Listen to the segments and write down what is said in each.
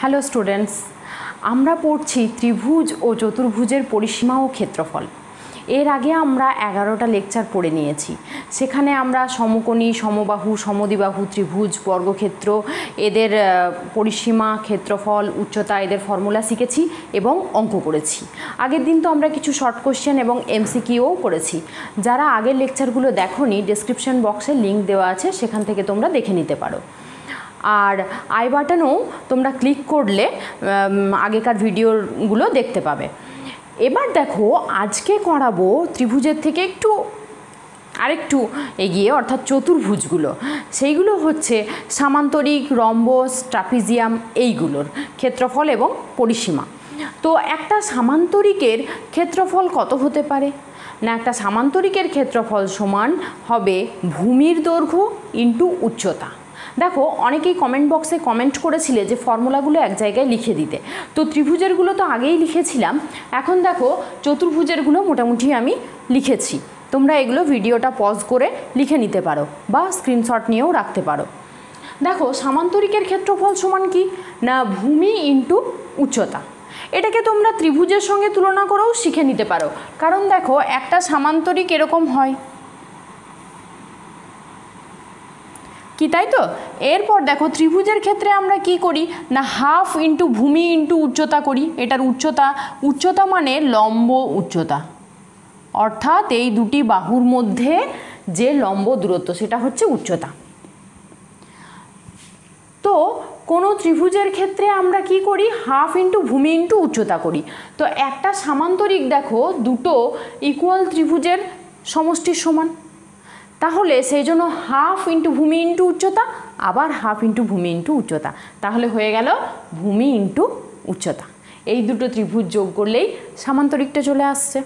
Hello students, আমরা পড়ছি ত্রিভুজ ও চতুর্ভুজের পরিসীমা ও ক্ষেত্রফল। এর আগে আমরা 11টা লেকচার পড়ে নিয়েছি। সেখানে আমরা সমকোণী, সমবাহু, সমদ্বিবাহু ত্রিভুজ, বর্গক্ষেত্র, এদের পরিসীমা, ক্ষেত্রফল, উচ্চতা, এদের ফর্মুলা শিখেছি এবং অঙ্ক করেছি। আগের দিন তো আমরা কিছু শর্ট কোশ্চেন এবং এমসিকিউও করেছি। যারা আগের লেকচারগুলো দেখোনি, ডেসক্রিপশন বক্সে লিঙ্ক দেওয়া আছে, সেখান থেকে তোমরা দেখে নিতে পারো। আর আই বাটনেও তোমরা ক্লিক করলে আগেকার ভিডিওগুলো দেখতে পাবে। এবার দেখো, আজকে করাবো ত্রিভুজের থেকে আরেকটু এগিয়ে, অর্থাৎ চতুর্ভুজগুলো। সেইগুলো হচ্ছে সামান্তরিক, রম্বস, ট্রাপিজিয়াম, এইগুলোর ক্ষেত্রফল এবং পরিসীমা। তো একটা সামান্তরিকের ক্ষেত্রফল কত হতে পারে? না, একটা সামান্তরিকের ক্ষেত্রফল সমান হবে ভূমির দৈর্ঘ্য ইন্টু উচ্চতা। দেখো, অনেকেই কমেন্ট বক্সে কমেন্ট করেছিলে যে ফর্মুলাগুলো এক জায়গায় লিখে দিতে। তো ত্রিভুজেরগুলো তো আগেই লিখেছিলাম, এখন দেখো চতুর্ভুজেরগুলো মোটামুটি আমি লিখেছি। তোমরা এগুলো ভিডিওটা পজ করে লিখে নিতে পারো বা স্ক্রিনশট নিয়েও রাখতে পারো। দেখো, সামান্তরিকের ক্ষেত্রফল সমান কি? না, ভূমি ইন্টু উচ্চতা। এটাকে তোমরা ত্রিভুজের সঙ্গে তুলনা করেও শিখে নিতে পারো। কারণ দেখো, একটা সামান্তরিক এরকম হয় কি, তাই তো? এরপর দেখো, ত্রিভুজের ক্ষেত্রে আমরা কি করি? না, হাফ ইন্টু ভূমি ইন্টু উচ্চতা করি। এটার উচ্চতা মানে লম্ব উচ্চতা, অর্থাৎ এই দুটি বাহুর মধ্যে যে লম্ব দূরত্ব, সেটা হচ্ছে উচ্চতা। তো কোনো ত্রিভুজের ক্ষেত্রে আমরা কি করি? হাফ ইন্টু ভূমি ইন্টু উচ্চতা করি। তো একটা সামান্তরিক দেখো, দুটো ইকুয়াল ত্রিভুজের সমষ্টির সমান। তাহলে সেই জন্য হাফ ইন্টু ভূমি ইন্টু উচ্চতা, আবার হাফ ইন্টু ভূমি ইন্টু উচ্চতা, তাহলে হয়ে গেল ভূমি ইন্টু উচ্চতা। এই দুটো ত্রিভুজ যোগ করলেই সামান্তরিকটা চলে আসছে।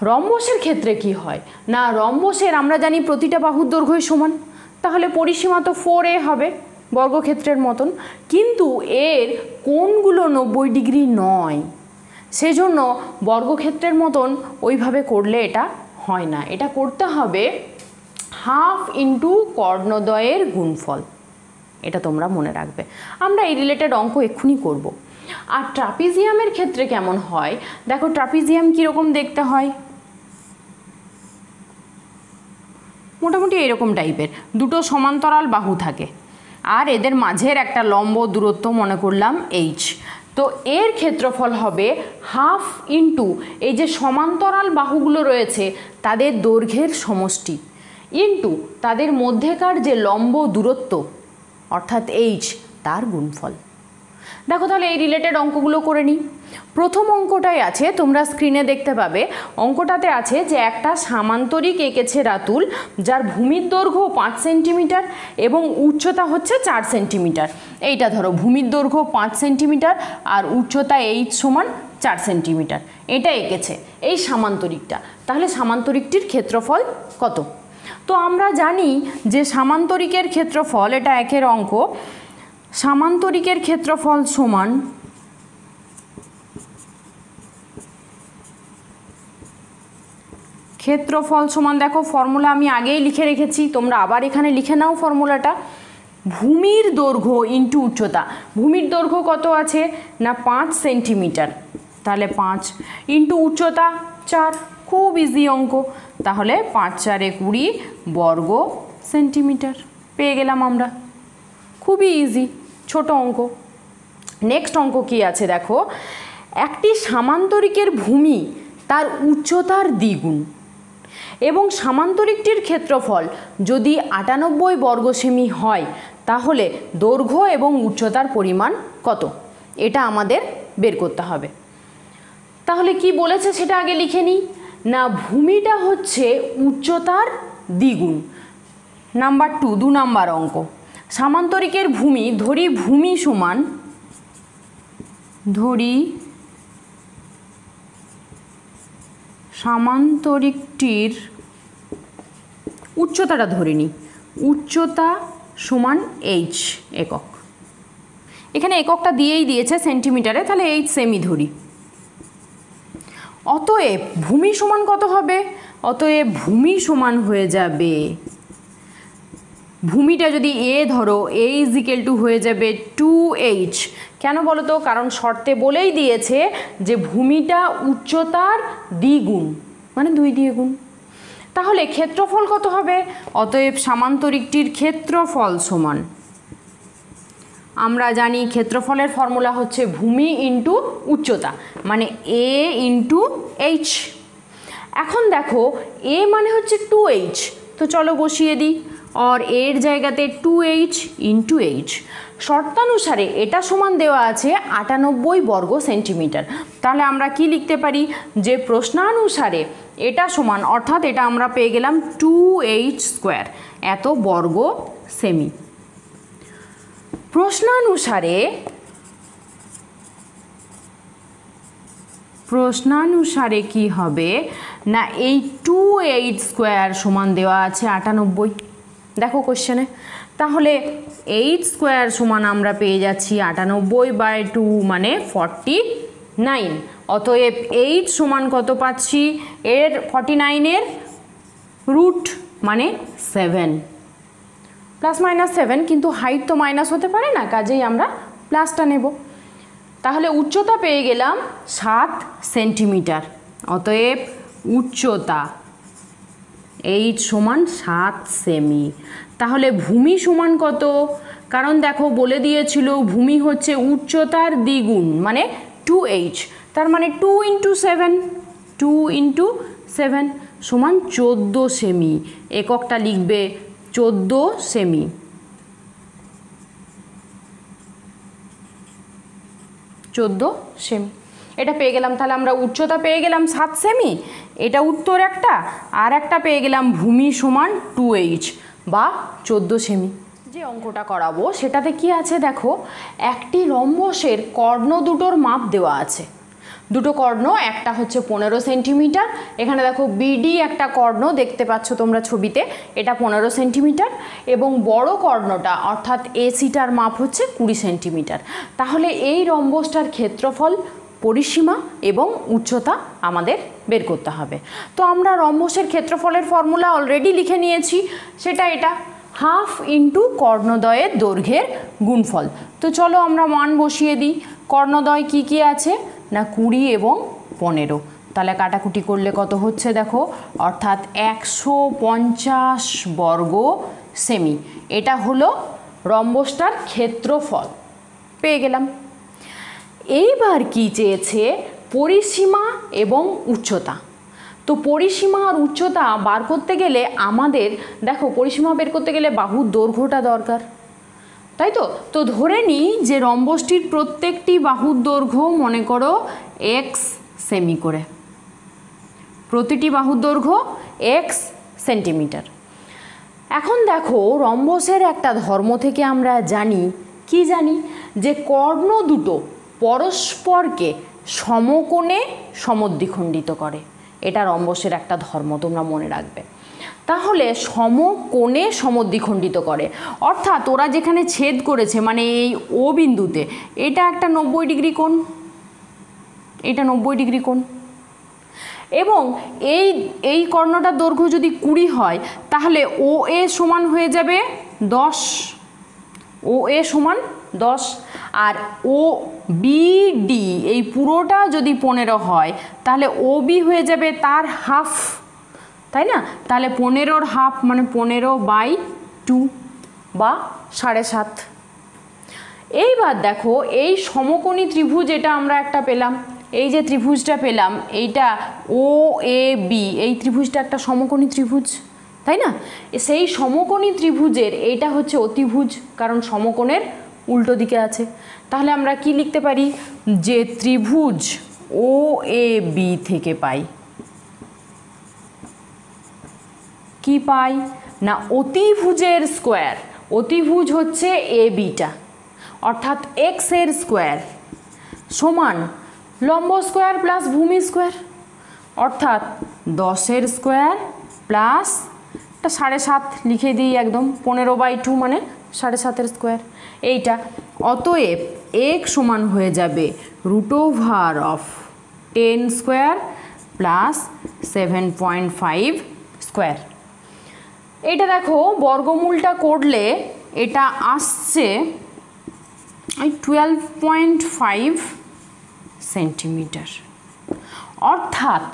রম্বসের ক্ষেত্রে কি হয়? না, রম্বসের আমরা জানি প্রতিটা বাহুর দৈর্ঘ্যই সমান, তাহলে পরিসীমা তো 4a হবে, বর্গক্ষেত্রের মতন। কিন্তু এর কোণগুলো 90 ডিগ্রি নয়, সেজন্য বর্গক্ষেত্রের মতন ওইভাবে করলে এটা হয় না। এটা করতে হবে হাফ ইন্টু কর্ণদ্বয়ের গুণফল। এটা তোমরা মনে রাখবে। আমরা এই রিলেটেড অঙ্ক এক্ষুনি করব। আর ট্রাপিজিয়ামের ক্ষেত্রে কেমন হয়? দেখো, ট্রাপিজিয়াম কীরকম দেখতে হয়? মোটামুটি এরকম টাইপের, দুটো সমান্তরাল বাহু থাকে আর এদের মাঝের একটা লম্ব দূরত্ব মনে করলাম h। তো এর ক্ষেত্রফল হবে হাফ ইন্টু এই যে সমান্তরাল বাহুগুলো রয়েছে তাদের দৈর্ঘ্যের সমষ্টি ইন্টু তাদের মধ্যেকার যে লম্ব দূরত্ব অর্থাৎ h, তার গুণফল। দেখো, তাহলে এই রিলেটেড অঙ্কগুলো করে নিই। প্রথম অঙ্কটাই আছে, তোমরা স্ক্রিনে দেখতে পাবে। অঙ্কটাতে আছে যে একটা সামান্তরিক এঁকেছে রাতুল, যার ভূমির দৈর্ঘ্য 5 সেন্টিমিটার এবং উচ্চতা হচ্ছে 4 সেন্টিমিটার। এইটা ধরো, ভূমির দৈর্ঘ্য 5 সেন্টিমিটার আর উচ্চতা h সমান 4 সেন্টিমিটার। এটা এঁকেছে এই সামান্তরিকটা। তাহলে সামান্তরিকটির ক্ষেত্রফল কত? তো আমরা জানি যে সামান্তরিকের ক্ষেত্রফল, এটা একের অঙ্ক, সামান্তরিকের ক্ষেত্রফল সমান দেখো ফর্মুলা আমি আগেই লিখে রেখেছি, তোমরা আবার এখানে লিখে নাও ফর্মুলাটা। ভূমির দৈর্ঘ্য ইন্টু উচ্চতা। ভূমির দৈর্ঘ্য কত আছে? না 5 সেন্টিমিটার, তাহলে 5 ইন্টু উচ্চতা 4। খুব ইজি অঙ্ক। তাহলে 5 4 20 বর্গ সেন্টিমিটার পেয়ে গেলাম আমরা। খুবই ইজি, ছোট অঙ্ক। নেক্সট অঙ্ক কি আছে দেখো, একটি সামান্তরিকের ভূমি তার উচ্চতার দ্বিগুণ এবং সামান্তরিকটির ক্ষেত্রফল যদি 98 বর্গ সেমি হয়, তাহলে দৈর্ঘ্য এবং উচ্চতার পরিমাণ কত? এটা আমাদের বের করতে হবে। তাহলে কি বলেছে সেটা আগে লিখে নিই। না, ভূমিটা হচ্ছে উচ্চতার দ্বিগুণ। নাম্বার 2, 2 নাম্বার অঙ্ক। সামান্তরিকের ভূমি, ধরি ভূমি সমান, সামান্তরিকটির উচ্চতাটা ধরে নিই, উচ্চতা সমান h একক। এখানে এককটা দিয়েই দিয়েছে সেন্টিমিটারে, তাহলে h সেমি ধরি। অতএব ভূমি সমান কত হবে? অতএব ভূমি সমান হয়ে যাবে ভূমিটা যদি এ ধরো, এ ইজিক্যাল টু হয়ে যাবে 2h। কেন বলো তো? কারণ শর্তে বলেই দিয়েছে যে ভূমিটা উচ্চতার দ্বিগুণ, মানে 2 দিয়ে গুণ। তাহলে ক্ষেত্রফল কত হবে? অতএব সামান্তরিকটির ক্ষেত্রফল সমান, আমরা জানি ক্ষেত্রফলের ফর্মুলা হচ্ছে ভূমি ইন্টু উচ্চতা, মানে a ইন্টু h। এখন দেখো a মানে হচ্ছে 2h, তো চলো বসিয়ে দিই, আর এর জায়গাতে 2h ইন্টু h। শর্তানুসারে এটা সমান দেওয়া আছে 98 বর্গ সেন্টিমিটার। তাহলে আমরা কি লিখতে পারি? যে প্রশ্নানুসারে এটা সমান, অর্থাৎ এটা আমরা পেয়ে গেলাম 2h স্কোয়ার, এত বর্গ সেমি। প্রশ্নানুসারে কি হবে না, এই 2h স্কোয়ার সমান দেওয়া আছে 98, দেখো কোশ্চেনে। তাহলে h স্কোয়ার সমান আমরা পেয়ে যাচ্ছি 98/2 মানে 49। অতএব h সমান কত পাচ্ছি? এর 49-এর রুট মানে 7, প্লাস মাইনাস 7, কিন্তু হাইট তো মাইনাস হতে পারে না, কাজেই আমরা প্লাসটা নেব। তাহলে উচ্চতা পেয়ে গেলাম 7 সেন্টিমিটার। অতএব উচ্চতা h সমান 7 সেমি। তাহলে ভূমি সমান কত? কারণ দেখো বলে দিয়েছিল ভূমি হচ্ছে উচ্চতার দ্বিগুণ, মানে 2h, তার মানে 2 ইন্টু 7 সমান 14 সেমি। এককটা লিখবে 14 সেমি। 14 সেমি এটা পেয়ে গেলাম। তাহলে আমরা উচ্চতা পেয়ে গেলাম 7 সেমি, এটা উত্তর একটা, আর একটা পেয়ে গেলাম ভূমি সমান 2h বা 14 সেমি। যে অঙ্কটা করাবো সেটাতে কি আছে দেখো, একটি রম্বসের কর্ণ দুটোর মাপ দেওয়া আছে। দুটো কর্ণ, একটা হচ্ছে 15 সেন্টিমিটার, এখানে দেখো বিডি একটা কর্ণ দেখতে পাচ্ছ তোমরা ছবিতে, এটা 15 সেন্টিমিটার, এবং বড় কর্ণটা অর্থাৎ এসিটার মাপ হচ্ছে 20 সেন্টিমিটার। তাহলে এই রম্বসটার ক্ষেত্রফল, পরিসীমা এবং উচ্চতা আমাদের বের করতে হবে। তো আমরা রম্বসের ক্ষেত্রফলের ফর্মুলা অলরেডি লিখে নিয়েছি, সেটা এটা হাফ ইন্টু কর্ণদ্বয়ের দৈর্ঘ্যের গুণফল। তো চলো আমরা মান বসিয়ে দিই। কর্ণদ্বয় কি কি আছে না 20 এবং 15, তাহলে কাটাকুটি করলে কত হচ্ছে দেখো, অর্থাৎ 150 বর্গ সেমি। এটা হলো রম্বসটার ক্ষেত্রফল, পেয়ে গেলাম। এইবার কি চেয়েছে? পরিসীমা এবং উচ্চতা। তো পরিসীমা আর উচ্চতা বার করতে গেলে আমাদের দেখো, পরিসীমা বের করতে গেলে বাহুর দৈর্ঘ্যটা দরকার, তাই তো। তো ধরে নিই যে রম্বসটির প্রত্যেকটি বাহুর দৈর্ঘ্য মনে করো x সেমি করে, প্রতিটি বাহুর দৈর্ঘ্য x সেন্টিমিটার। এখন দেখো রম্বসের একটা ধর্ম থেকে আমরা জানি, কি জানি, যে কর্ণ দুটো পরস্পরকে সমকোণে সমদ্বিখণ্ডিত করে। এটা রম্বসের একটা ধর্ম, তোমরা মনে রাখবে। তাহলে সমকোণে সমদ্বিখণ্ডিত করে, অর্থাৎ ওরা যেখানে ছেদ করেছে মানে এই ও বিন্দুতে, এটা একটা 90 ডিগ্রি কোণ, এটা 90 ডিগ্রি কোণ, এবং এই কর্ণটার দৈর্ঘ্য যদি 20 হয় তাহলে ও এ সমান হয়ে যাবে 10, ও এ সমান 10, আর ও বিডি এই পুরোটা যদি 15 হয় তাহলে ও বি হয়ে যাবে তার হাফ, তাই না। তাহলে 15-র হাফ মানে 15/2 বা 7.5। এইবার দেখো এই সমকোণী ত্রিভুজ, এটা আমরা একটা পেলাম, এই যে ত্রিভুজটা পেলাম এইটা ও এ বি, এই ত্রিভুজটা একটা সমকোণী ত্রিভুজ, তাই না। সেই সমকোণী ত্রিভুজের এইটা হচ্ছে অতিভুজ, কারণ সমকোণের উল্টো দিকে আছে। তাহলে আমরা কি লিখতে পারি, যে ত্রিভুজ ও এ বি থেকে পাই, কি পাই না অতিভুজের স্কোয়ার। অতিভুজ হচ্ছে এ বিটা, অর্থাৎ এক্স এর স্কোয়ার সমান লম্ব স্কোয়ার প্লাস ভূমি স্কোয়ার, অর্থাৎ 10-এর স্কোয়ার প্লাস 7.5 লিখে দিই একদম, 15/2 মানে 7.5-এর স্কোয়ার এইটা। অতএব x সমান হয়ে যাবে √10 স্কোয়ার প্লাস 7.5 স্কোয়ার। এটা দেখো বর্গমূলটা করলে এটা আসছে ওই 12.5 সেন্টিমিটার, অর্থাৎ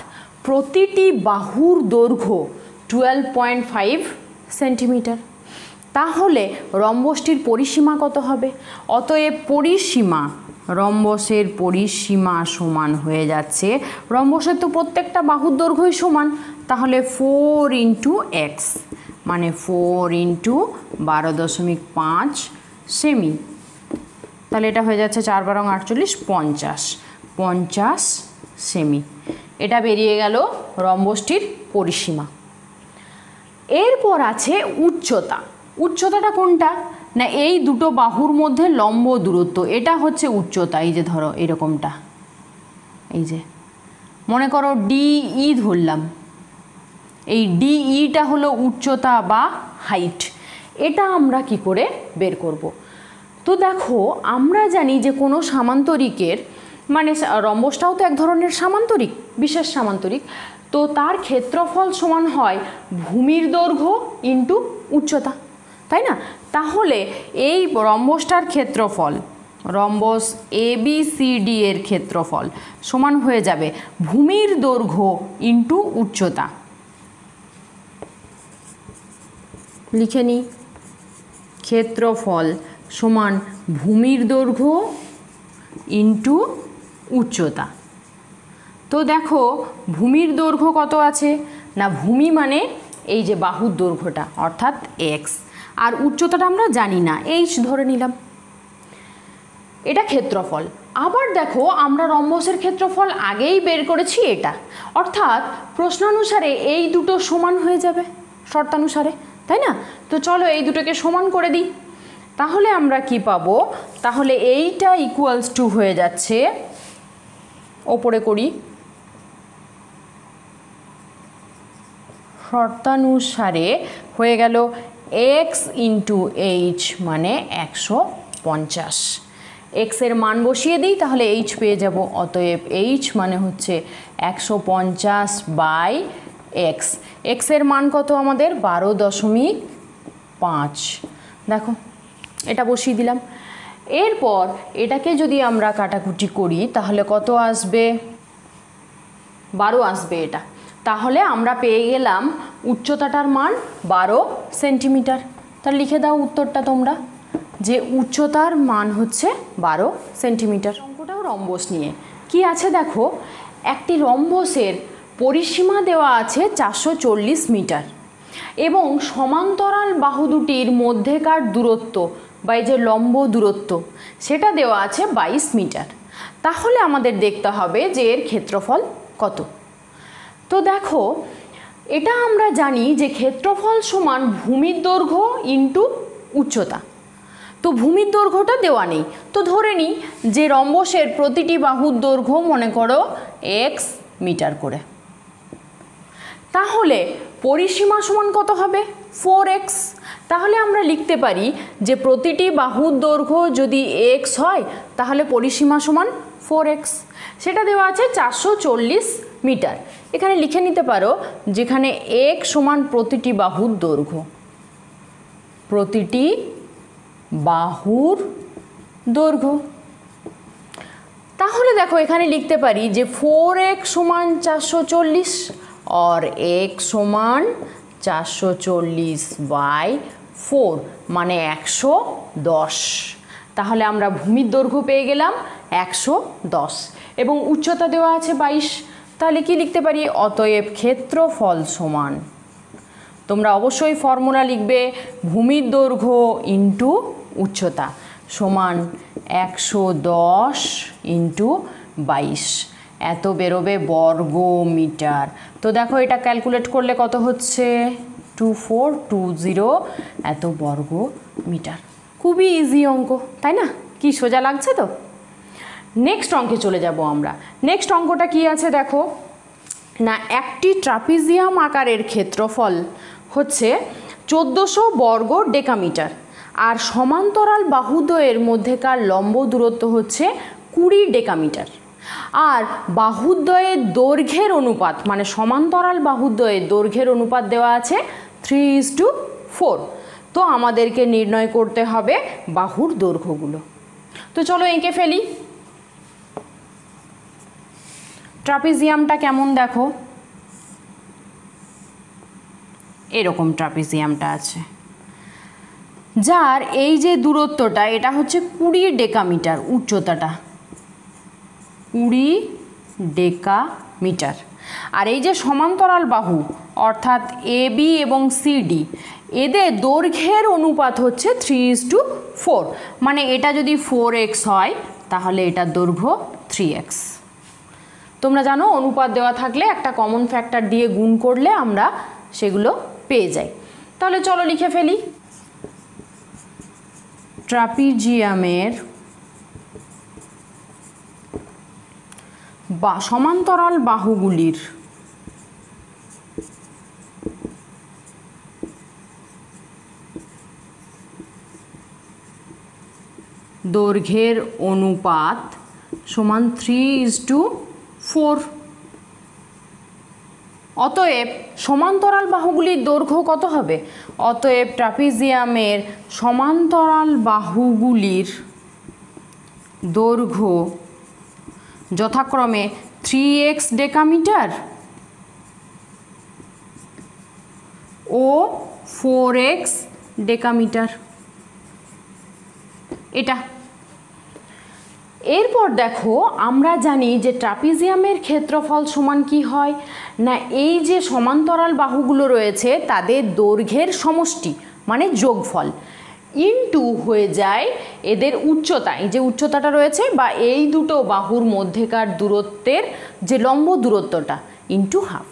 প্রতিটি বাহুর দৈর্ঘ্য 12.5 সেন্টিমিটার। তাহলে রম্বসটির পরিসীমা কত হবে? অতএব পরিসীমা, রম্বসের পরিসীমা সমান হয়ে যাচ্ছে, রম্বসের তো প্রত্যেকটা বাহুর দৈর্ঘ্যই সমান, তাহলে 4 ইন্টু এক্স মানে 4 ইন্টু 12.5 সেমি। তাহলে এটা হয়ে যাচ্ছে 4 বারং 48, 50 সেমি। এটা বেরিয়ে গেল রম্বসটির পরিসীমা। এরপর আছে উচ্চতা। উচ্চতাটা কোনটা? না এই দুটো বাহুর মধ্যে লম্ব দূরত্ব, এটা হচ্ছে উচ্চতা। এই যে ধরো এরকমটা, এই যে মনে করো ডিই ধরলাম, এই ডিইটা হলো উচ্চতা বা হাইট। এটা আমরা কি করে বের করব? তো দেখো আমরা জানি যে কোনো সামান্তরিকের মানে রম্বসটাও তো এক ধরনের সামান্তরিক, বিশেষ সামান্তরিক, তো তার ক্ষেত্রফল সমান হয় ভূমির দৈর্ঘ্য ইন্টু উচ্চতা, তাই না? তাহলে এই রম্বসটার ক্ষেত্রফল, রম্বস ABCD এর ক্ষেত্রফল সমান হয়ে যাবে ভূমির দৈর্ঘ্য ইন্টু উচ্চতা। লিখে নিই, ক্ষেত্রফল সমান ভূমির দৈর্ঘ্য ইন্টু উচ্চতা। তো দেখো ভূমির দৈর্ঘ্য কত আছে? না ভূমি মানে এই যে বাহুর দৈর্ঘ্যটা অর্থাৎ এক্স, আর উচ্চতাটা আমরা জানি না, এইচ ধরে নিলাম। এটা ক্ষেত্রফল। আবার দেখো আমরা রম্বসের ক্ষেত্রফল আগেই বের করেছি এটা, অর্থাৎ প্রশ্নানুসারে এই দুটো সমান হয়ে যাবে শর্তানুসারে, তাই না? তো চলো এই দুটোকে সমান করে দিই। তাহলে আমরা কি পাবো? তাহলে এইটা ইকুয়ালস টু হয়ে যাচ্ছে, ওপরে করি, শর্তানুসারে হয়ে গেল এক্স ইন্টু এইচ মানে 150। এক্সের মান বসিয়ে দিই তাহলে এইচ পেয়ে যাব, অতএব এইচ মানে হচ্ছে 150 বাই এক্স। এক্সের মান কত আমাদের? 12.5। দেখো এটা বসিয়ে দিলাম। এরপর এটাকে যদি আমরা কাটাকুটি করি তাহলে কত আসবে? 12 আসবে এটা। তাহলে আমরা পেয়ে গেলাম উচ্চতাটার মান 12 সেন্টিমিটার। তাহলে লিখে দাও উত্তরটা তোমরা, যে উচ্চতার মান হচ্ছে 12 সেন্টিমিটার। অঙ্কটাও রম্বস নিয়ে কি আছে দেখো, একটি রম্বসের পরিসীমা দেওয়া আছে 440 মিটার এবং সমান্তরাল বাহু দুটির মধ্যেকার দূরত্ব বা এই যে লম্ব দূরত্ব সেটা দেওয়া আছে 22 মিটার। তাহলে আমাদের দেখতে হবে যে এর ক্ষেত্রফল কত। তো দেখো এটা আমরা জানি যে ক্ষেত্রফল সমান ভূমির দৈর্ঘ্য ইন্টু উচ্চতা। তো ভূমির দৈর্ঘ্যটা দেওয়া নেই, তো ধরে নিই যে রম্বসের প্রতিটি বাহুর দৈর্ঘ্য মনে করো এক্স মিটার করে। তাহলে পরিসীমা সমান কত হবে? 4x। তাহলে আমরা লিখতে পারি যে প্রতিটি বাহুর দৈর্ঘ্য যদি এক্স হয় তাহলে পরিসীমা সমান 4x। সেটা দেওয়া আছে 440 মিটার। এখানে লিখে নিতে পারো যেখানে এক সমান প্রতিটি বাহুর দৈর্ঘ্য, প্রতিটি বাহুর দৈর্ঘ্য। তাহলে দেখো এখানে লিখতে পারি যে 4x সমান 440 और x সমান 440 বাই 4 মানে 110। তাহলে আমরা ভূমির দৈর্ঘ্য পেয়ে গেলাম 110 এবং উচ্চতা দেওয়া আছে 22। তাহলে কি লিখতে পারি? অতএব ক্ষেত্রফল সমান, তোমরা অবশ্যই ফর্মুলা লিখবে, ভূমির দৈর্ঘ্য ইন্টু উচ্চতা সমান 110 ইন্টু 22, এত বেরোবে বর্গ মিটার। তো দেখো এটা ক্যালকুলেট করলে কত হচ্ছে? 2420 এত বর্গ মিটার। খুবই ইজি অঙ্ক, তাই না? কি সোজা লাগছে তো? নেক্সট অঙ্কে চলে যাব আমরা। নেক্সট অঙ্কটা কি আছে দেখো না, একটি ট্রাপিজিয়াম আকারের ক্ষেত্রফল হচ্ছে 1400 বর্গ ডেকামিটার আর সমান্তরাল বাহুদ্বয়ের মধ্যেকার লম্ব দূরত্ব হচ্ছে 20 ডেকামিটার। আর বাহুদ্বয়ের দৈর্ঘ্যের অনুপাত মানে সমান্তরাল বাহুদ্বয়ের দৈর্ঘ্যের অনুপাত দেওয়া আছে 3:4। তো আমাদেরকে নির্ণয় করতে হবে বাহুর দৈর্ঘ্যগুলো। তো চলো এঁকে ফেলি। ট্রাপিজিয়ামটা কেমন দেখো, এরকম ট্রাপিজিয়ামটা আছে, যার এই যে দূরত্বটা এটা হচ্ছে 20 ডেকামিটার, উচ্চতাটা 20 ডেকামিটার। আর এই যে সমান্তরাল বাহু অর্থাৎ AB এবং CD, এদের দৈর্ঘ্যের অনুপাত হচ্ছে 3:4। মানে এটা যদি 4x হয় তাহলে এটার দৈর্ঘ্য 3x। তোমরা জানো অনুপাত দেওয়া থাকলে একটা কমন ফ্যাক্টর দিয়ে গুণ করলে আমরা সেগুলো পেয়ে যাই। তাহলে চলো লিখে ফেলি। ট্রাপিজিয়ামের বা সমান্তরাল বাহুগুলির দৈর্ঘ্যের অনুপাত সমান 3:4। অতএব সমান্তরাল বাহুগুলির দৈর্ঘ্য কত হবে? অতএব ট্রাপিজিয়ামের সমান্তরাল বাহুগুলির দৈর্ঘ্য যথাক্রমে 3x ডেকামিটার ও 4x ডেকামিটার। এটা এরপর দেখো, আমরা জানি যে ট্রাপিজিয়ামের ক্ষেত্রফল সমান কি হয় না, এই যে সমান্তরাল বাহুগুলো রয়েছে তাদের দৈর্ঘ্যের সমষ্টি মানে যোগফল ইনটু হয়ে যায় এদের উচ্চতা, এই যে উচ্চতাটা রয়েছে বা এই দুটো বাহুর মধ্যেকার দূরত্বের যে লম্ব দূরত্বটা ইনটু হাফ।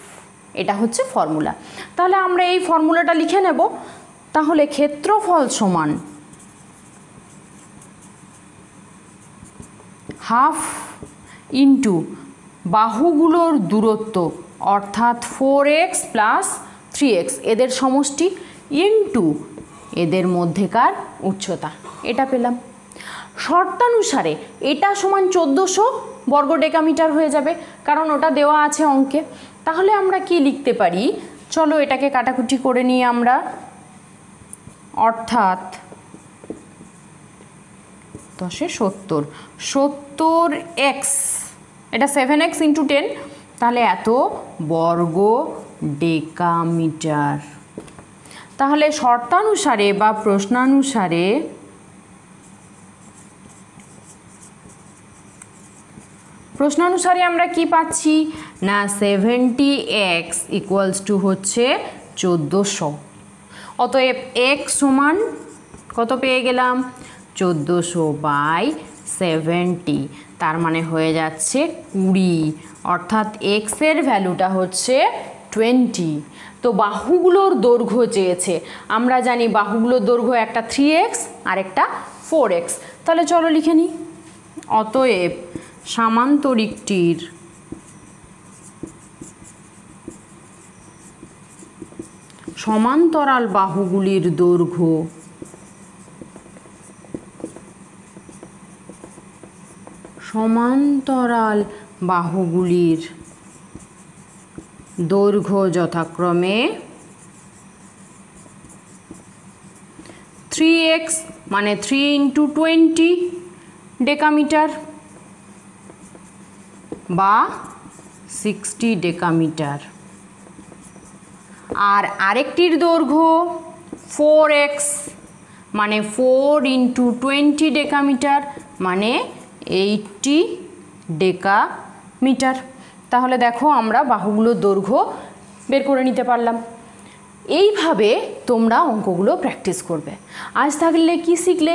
এটা হচ্ছে ফর্মুলা। তাহলে আমরা এই ফর্মুলাটা লিখে নেব। তাহলে ক্ষেত্রফল সমান হাফ ইন্টু বাহুগুলোর দূরত্ব অর্থাৎ 4x প্লাস 3x এদের সমষ্টি ইন্টু এদের মধ্যেকার উচ্চতা। এটা পেলাম। শর্তানুসারে এটা সমান 1400 বর্গ ডেকামিটার হয়ে যাবে, কারণ ওটা দেওয়া আছে অঙ্কে। তাহলে আমরা কি লিখতে পারি? চলো এটাকে কাটাকুটি করে নিই আমরা। অর্থাৎ 10 70 70x, এটা 7x ইন্টু 10, তাহলে এত বর্গ ডেকামিটার। তাহলে শর্তানুসারে বা প্রশ্নানুসারে আমরা কি পাচ্ছি না 70x ইকুয়ালস টু হচ্ছে 1400। অতএব x সমান কত পেয়ে গেলাম? 1400/70, তার মানে হয়ে যাচ্ছে 20, অর্থাৎ x এর ভ্যালুটা হচ্ছে 20। তো বাহুগুলোর দৈর্ঘ্য চেয়েছে, আমরা জানি বাহুগুলোর দৈর্ঘ্য একটা 3x আর একটা 4x। তাহলে চলো লিখে নিই। অতএব সামান্তরিকটির সমান্তরাল বাহুগুলির দৈর্ঘ্য যথাক্রমে 3x মানে 3 ইন্টু 20 ডেকামিটার বা 60 ডেকামিটার, আর আরেকটির দৈর্ঘ্য 4x মানে 4 ইন্টু 20 ডেকামিটার মানে 80 ডেকামিটার। তাহলে দেখো আমরা বাহুগুলোর দৈর্ঘ্য বের করে নিতে পারলাম। এইভাবে তোমরা অঙ্কগুলো প্র্যাকটিস করবে। আজ তাহলে কি শিখলে?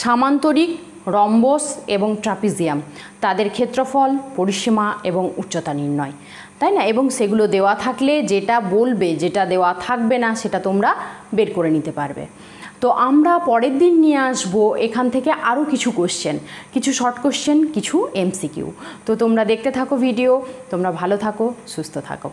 সামান্তরিক, রম্বস এবং ট্রাপিজিয়াম, তাদের ক্ষেত্রফল, পরিসীমা এবং উচ্চতা নির্ণয়, তাই না? এবং সেগুলো দেওয়া থাকলে যেটা বলবে, যেটা দেওয়া থাকবে না সেটা তোমরা বের করে নিতে পারবে। তো আমরা পরের দিন নিয়ে আসবো এখান থেকে আরও কিছু কোশ্চেন, কিছু শর্ট কোশ্চেন, কিছু MCQ। তো তোমরা দেখতে থাকো ভিডিও। তোমরা ভালো থাকো, সুস্থ থাকো।